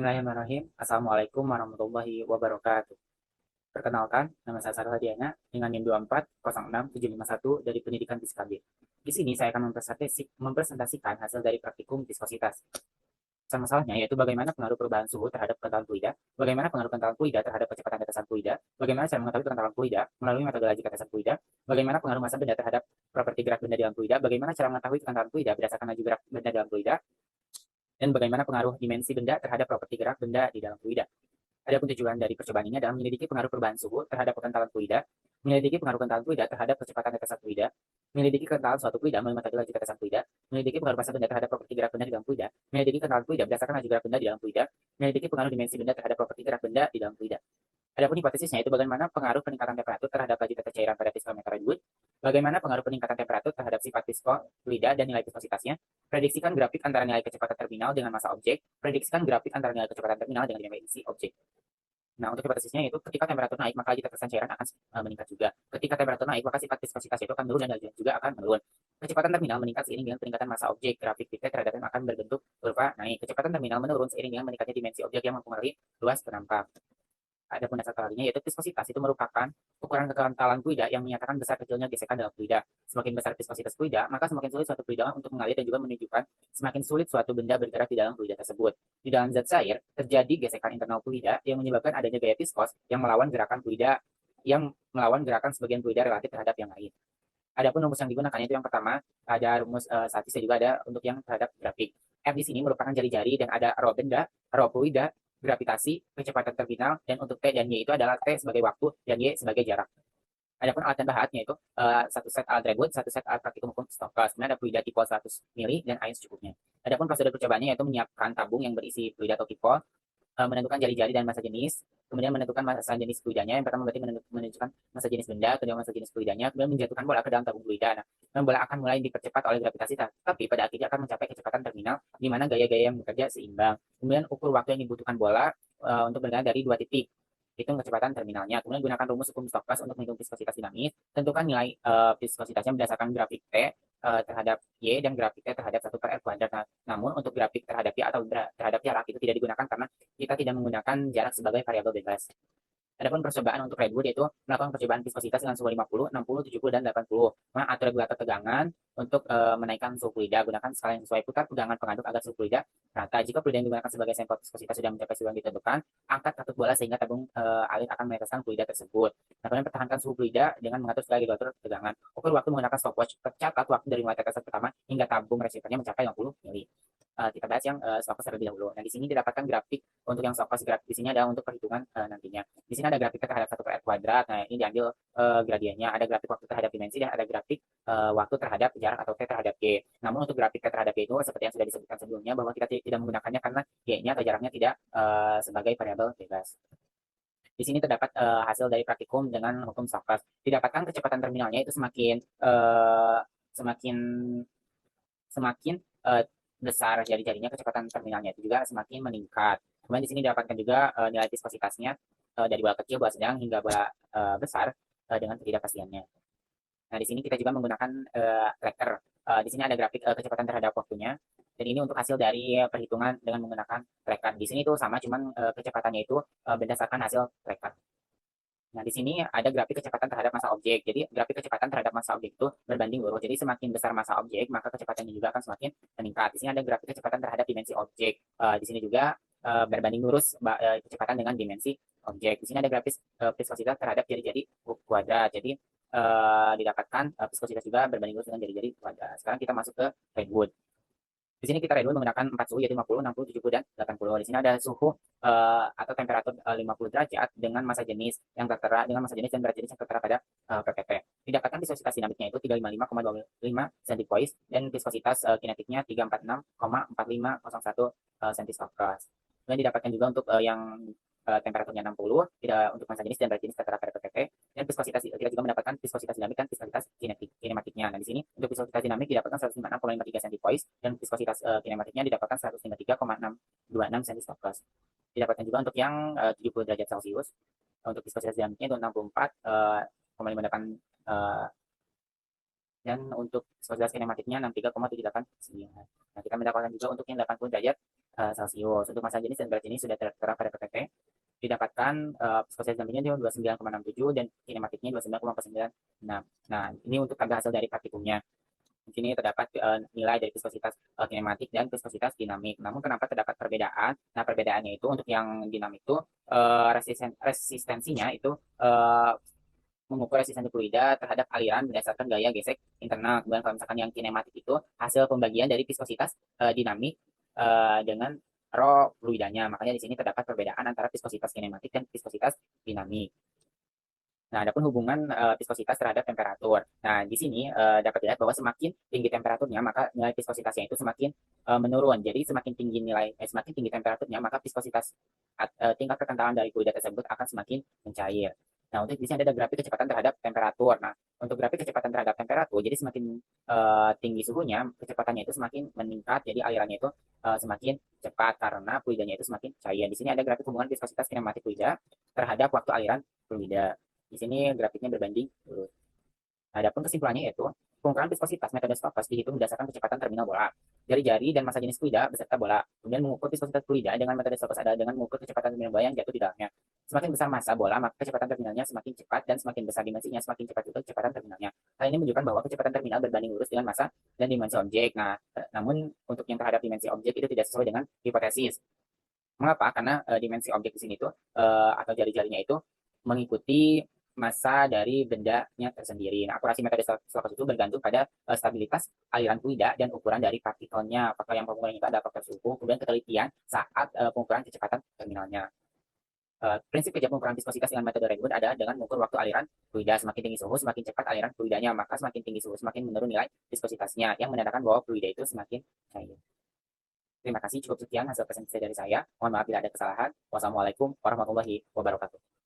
Bismillahirrahmanirrahim. Assalamualaikum warahmatullahi wabarakatuh. Perkenalkan, nama saya Sarah Hadiana dengan NIM 2406751 dari Pendidikan Fiskal B. Di sini saya akan mempresentasikan hasil dari praktikum viskositas. Masalahnya yaitu bagaimana pengaruh perubahan suhu terhadap kentalan fluida, bagaimana pengaruh kentalan fluida terhadap kecepatan tetesan fluida, bagaimana cara mengetahui kentalan fluida melalui metodologi tetesan fluida, bagaimana pengaruh massa benda terhadap properti gerak benda dalam fluida, bagaimana cara mengetahui kentalan fluida berdasarkan laju gerak benda dalam fluida, dan bagaimana pengaruh dimensi benda terhadap properti gerak benda di dalam fluida. Adapun tujuan dari percobaan ini adalah menyelidiki pengaruh perubahan suhu terhadap kentalan fluida, menyelidiki pengaruh kentalan fluida terhadap kecepatan tetesan fluida, menyelidiki kentalan suatu fluida melalui metode laju tetesan fluida, menyelidiki pengaruh massa benda terhadap properti gerak benda di dalam fluida, menyelidiki kentalan fluida berdasarkan laju gerak benda di dalam fluida, menyelidiki pengaruh dimensi benda terhadap properti gerak benda di dalam fluida. Adapun hipotesisnya itu bagaimana pengaruh peningkatan temperatur terhadap laju tata cairan pada viskometer Wood, bagaimana pengaruh peningkatan temperatur terhadap sifat fluida dan nilai viskositasnya, prediksikan grafik antara nilai kecepatan terminal dengan massa objek, prediksikan grafik antara nilai kecepatan terminal dengan dimensi objek. Nah, untuk hipotesisnya itu ketika temperatur naik, maka laju tetesan cairan akan meningkat juga. Ketika temperatur naik, maka sifat viskositas itu akan menurun dan laju juga akan menurun. Kecepatan terminal meningkat seiring dengan peningkatan massa objek. Grafik P terhadap M akan berbentuk kurva naik. Kecepatan terminal menurun seiring dengan meningkatnya dimensi objek yang mempengaruhi luas penampak. Adapun dasar kalorinya yaitu viskositas itu merupakan ukuran kekentalan fluida yang menyatakan besar kecilnya gesekan dalam fluida. Semakin besar viskositas fluida, maka semakin sulit suatu fluida untuk mengalir dan juga menunjukkan semakin sulit suatu benda bergerak di dalam fluida tersebut. Di dalam zat cair, terjadi gesekan internal fluida yang menyebabkan adanya gaya viskos yang melawan gerakan fluida sebagian fluida relatif terhadap yang lain. Adapun rumus yang digunakan itu yang pertama ada rumus statis dan juga ada untuk yang terhadap grafik. F di sini merupakan jari-jari dan ada rho benda, rho fluida, gravitasi, kecepatan terminal, dan untuk T dan Y itu adalah T sebagai waktu dan Y sebagai jarak. Adapun alat dan bahannya itu satu set alat Redwood, satu set alat praktikum hukum Stokes. Kemudian ada fluida tipo 100 mili dan air secukupnya. Adapun prosedur percobaannya yaitu menyiapkan tabung yang berisi fluida atau tipo, menentukan jari-jari dan massa jenis, kemudian menentukan massa jenis fluidanya. Yang pertama berarti menentukan massa jenis benda, kedua massa jenis fluidanya, kemudian menjatuhkan bola ke dalam tabung fluida. Nah, bola akan mulai dipercepat oleh gravitasi, tapi pada akhirnya akan mencapai kecepatan terminal, di mana gaya-gaya yang bekerja seimbang. Kemudian ukur waktu yang dibutuhkan bola untuk bergerak dari dua titik. Hitung kecepatan terminalnya. Kemudian gunakan rumus hukum Stokes untuk menghitung viskositas dinamis. Tentukan nilai viskositasnya berdasarkan grafik T terhadap Y dan grafik T terhadap 1 per R kuadrat. Nah, namun untuk grafik terhadap Y atau terhadap jarak itu tidak digunakan karena kita tidak menggunakan jarak sebagai variabel bebas. Adapun percobaan untuk Redwood yaitu melakukan percobaan viskositas dengan suhu 50, 60, 70, dan 80. Nah, atur regulator tegangan untuk menaikkan suhu fluida. Gunakan skala yang sesuai, putar tegangan pengaduk agar suhu fluida rata. Jika fluida yang digunakan sebagai sampel viskositas sudah mencapai suhu yang ditentukan, angkat katup bola sehingga tabung alir akan meneteskan fluida tersebut. Nah, kemudian pertahankan suhu fluida dengan mengatur skala regulator tegangan. Ukur waktu menggunakan stopwatch. Catat waktu dari mulai tetesan pertama hingga tabung resistornya mencapai 50 mili. Kita bahas yang stokos terlebih dahulu. Nah, di sini didapatkan grafik untuk yang stokos. Grafik di sini adalah untuk perhitungan nantinya. Di sini ada grafik terhadap 1 per R kuadrat. Nah, ini diambil gradiennya. Ada grafik waktu terhadap dimensi dan ada grafik waktu terhadap jarak atau T terhadap G. Namun untuk grafik T terhadap G itu seperti yang sudah disebutkan sebelumnya bahwa kita tidak menggunakannya karena G-nya atau jaraknya tidak sebagai variabel bebas. Di sini terdapat hasil dari praktikum dengan hukum Stokes. Didapatkan kecepatan terminalnya itu semakin semakin semakin besar jari-jarinya, kecepatan terminalnya itu juga semakin meningkat. Kemudian di sini didapatkan juga nilai viskositasnya dari bola kecil, bola sedang, hingga bola besar dengan ketidakpastiannya. Nah, di sini kita juga menggunakan tracker. Di sini ada grafik kecepatan terhadap waktunya. Dan ini untuk hasil dari perhitungan dengan menggunakan tracker. Di sini itu sama, cuman kecepatannya itu berdasarkan hasil tracker. Nah, di sini ada grafik kecepatan terhadap massa objek. Jadi, grafik kecepatan terhadap massa objek itu berbanding lurus. Jadi, semakin besar massa objek, maka kecepatannya juga akan semakin meningkat. Di sini ada grafik kecepatan terhadap dimensi objek. Di sini juga berbanding lurus kecepatan dengan dimensi objek. Di sini ada grafik viskositas terhadap jari-jari kuadrat. Jadi, didapatkan viskositas juga berbanding lurus dengan jari-jari kuadrat. Sekarang kita masuk ke Redwood. Di sini kita redwood menggunakan 4 suhu yaitu 50, 60, 70, dan 80. Di sini ada suhu atau temperatur 50 derajat dengan massa jenis yang tertera dengan massa jenis dan berat jenis yang tertera pada PPT. Didapatkan viskositas dinamiknya itu 355,25 centipoise dan viskositas kinetiknya 346,4501 centistokas. Kemudian didapatkan juga untuk yang temperaturnya 60 tidak untuk massa jenis dan berat jenis tertera pada PPT, dan viskositas kita juga mendapatkan viskositas dinamik dan viskositas kinematiknya. Nah, di sini untuk viskositas dinamik didapatkan 156,53 centipoise dan viskositas kinematiknya didapatkan 153,626 centistokas. Didapatkan juga untuk yang 70 derajat Celcius. Untuk viskositas dinamiknya itu 64,58 dan untuk viskositas kinematiknya 63,789. Nah, kita mendapatkan juga untuk yang 80 derajat Celcius. Untuk massa jenis dan berat jenis sudah tertera pada PPT. Didapatkan viskositas dampingnya di 29,67 dan kinematiknya 29,9. Nah, ini untuk tanda hasil dari praktikumnya. Di sini terdapat nilai dari viskositas kinematik dan viskositas dinamik. Namun kenapa terdapat perbedaan? Nah, perbedaannya itu untuk yang dinamik itu resistensinya itu mengukur resistensi fluida terhadap aliran berdasarkan gaya gesek internal. Kemudian kalau misalkan yang kinematik itu hasil pembagian dari viskositas dinamik dengan rho fluidanya. Makanya di sini terdapat perbedaan antara viskositas kinematik dan viskositas dinamik. Nah, adapun hubungan viskositas terhadap temperatur. Nah, di sini dapat dilihat bahwa semakin tinggi temperaturnya, maka nilai viskositasnya itu semakin menurun. Jadi semakin tinggi temperaturnya, maka viskositas tingkat kekentalan dari fluida tersebut akan semakin mencair. Nah, untuk di sini ada grafik kecepatan terhadap temperatur. Nah, untuk grafik kecepatan terhadap temperatur, jadi semakin tinggi suhunya, kecepatannya itu semakin meningkat. Jadi alirannya itu semakin cepat karena fluidanya itu semakin cair. Di sini ada grafik hubungan viskositas kinematik fluida terhadap waktu aliran fluida. Di sini grafiknya berbanding lurus. Adapun kesimpulannya yaitu pengukuran viskositas metode Stokes dihitung berdasarkan kecepatan terminal bola, jari-jari dan massa jenis fluida beserta bola. Kemudian mengukur viskositas fluida dengan metode Stokes adalah dengan mengukur kecepatan terminal bola yang jatuh di dalamnya. Semakin besar massa bola, maka kecepatan terminalnya semakin cepat dan semakin besar dimensinya, semakin cepat juga kecepatan terminalnya. Hal ini menunjukkan bahwa kecepatan terminal berbanding lurus dengan massa dan dimensi objek. Nah, namun untuk yang terhadap dimensi objek itu tidak sesuai dengan hipotesis. Mengapa? Karena dimensi objek di sini itu atau jari-jarinya itu mengikuti massa dari bendanya tersendiri. Nah, akurasi metode Stokes itu bergantung pada stabilitas aliran fluida dan ukuran dari partikelnya. Faktor yang pengukuran itu ada faktor suhu, kemudian ketelitian saat pengukuran kecepatan terminalnya. Prinsip kerja pengukuran viskositas dengan metode Redwood adalah dengan mengukur waktu aliran fluida. Semakin tinggi suhu, semakin cepat aliran fluidanya. Maka semakin tinggi suhu, semakin menurun nilai viskositasnya, yang menandakan bahwa fluida itu semakin cair. Terima kasih, cukup sekian hasil presentasi dari saya. Mohon maaf bila ada kesalahan. Wassalamualaikum warahmatullahi wabarakatuh.